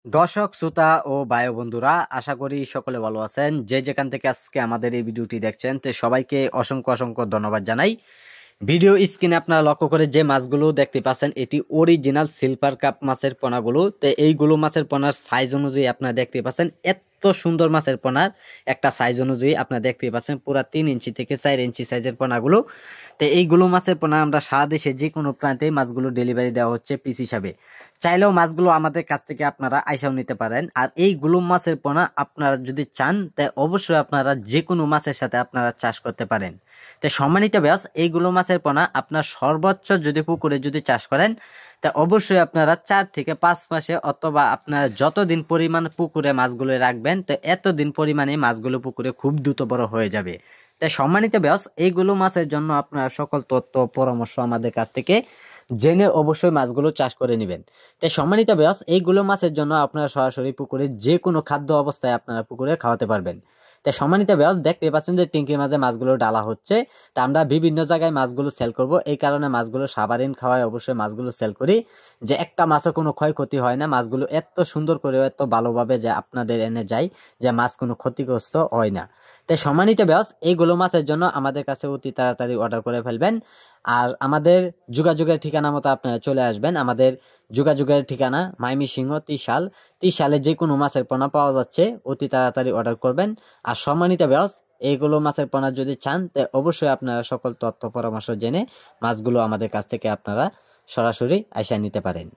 দর্শক শ্রোতা ও ভাই বন্ধুরা, আশা করি সকলে ভালো আছেন। যে যেখান থেকে আজকে আমাদের এই ভিডিওটি দেখছেন, তো সবাইকে অসংখ্য অসংখ্য ধন্যবাদ জানাই। ভিডিও স্ক্রিনে আপনারা লক্ষ্য করে যে মাছগুলো দেখতে পাচ্ছেন, এটি অরিজিনাল সিলভার কাপ মাছের পোনাগুলো। তো এইগুলো মাছের পোনার সাইজ অনুযায়ী আপনারা দেখতে পাচ্ছেন, এত সুন্দর মাছের পোনার একটা সাইজ অনুযায়ী আপনারা দেখতে পাচ্ছেন পুরা 3 ইঞ্চি থেকে 4 ইঞ্চি সাইজের পোনাগুলো। তো এইগুলো মাছের পোনা আমরা সারা দেশে যে কোনো প্রান্তে মাছগুলো ডেলিভারি দেওয়া হচ্ছে পিস হিসাবে। চাইলেও মাছগুলো আমাদের কাছ থেকে আপনারা আইসাও নিতে পারেন। আর এইগুলো মাছের পোনা আপনারা যদি চান, তাই অবশ্যই আপনারা যে কোনো মাছের সাথে আপনারা চাষ করতে পারেন। তো সম্মানিত ব্যাস, এইগুলো মাছের পোনা আপনার সর্বোচ্চ যদি পুকুরে যদি চাষ করেন, তা অবশ্যই আপনারা 4 থেকে 5 মাসে অথবা আপনারা যতদিন পরিমাণ পুকুরে মাছগুলো রাখবেন, তো এতদিন পরিমাণে মাছগুলো পুকুরে খুব দ্রুত বড় হয়ে যাবে। তাই সম্মানিত ব্যাস, এইগুলো মাছের জন্য আপনারা সকল তথ্য পরামর্শ আমাদের কাছ থেকে জেনে অবশ্যই মাছগুলো চাষ করে নেবেন। তাই সম্মানিত ব্যাস, এইগুলো মাছের জন্য আপনারা সরাসরি পুকুরে যে কোনো খাদ্য অবস্থায় আপনারা পুকুরে খাওয়াতে পারবেন। তাই সম্মানিত ব্যাস, দেখতে পাচ্ছেন যে ট্যাঙ্কির মাঝে মাছগুলো ডালা হচ্ছে। তা আমরা বিভিন্ন জায়গায় মাছগুলো সেল করব, এই কারণে মাছগুলো সাবারিন খাওয়ায় অবশ্যই মাছগুলো সেল করি, যে একটা মাছও কোনো ক্ষয়ক্ষতি হয় না। মাছগুলো এত সুন্দর করে এত ভালোভাবে যে আপনাদের এনে যায়, যে মাছ কোনো ক্ষতিগ্রস্ত হয় না। তাই সম্মানিত ব্যাস, এইগুলো মাছের জন্য আমাদের কাছে অতি তাড়াতাড়ি অর্ডার করে ফেলবেন। আর আমাদের যোগাযোগের ঠিকানা মতো আপনারা চলে আসবেন। আমাদের যোগাযোগের ঠিকানা ময়মনসিংহ ত্রিশালে যে কোনো মাছের পোনা পাওয়া যাচ্ছে, অতি তাড়াতাড়ি অর্ডার করবেন। আর সম্মানিত ব্যাস, এইগুলো মাছের পোনা যদি চান, তো অবশ্যই আপনারা সকল তথ্য পরামর্শ জেনে মাছগুলো আমাদের কাছ থেকে আপনারা সরাসরি আইসা নিতে পারেন।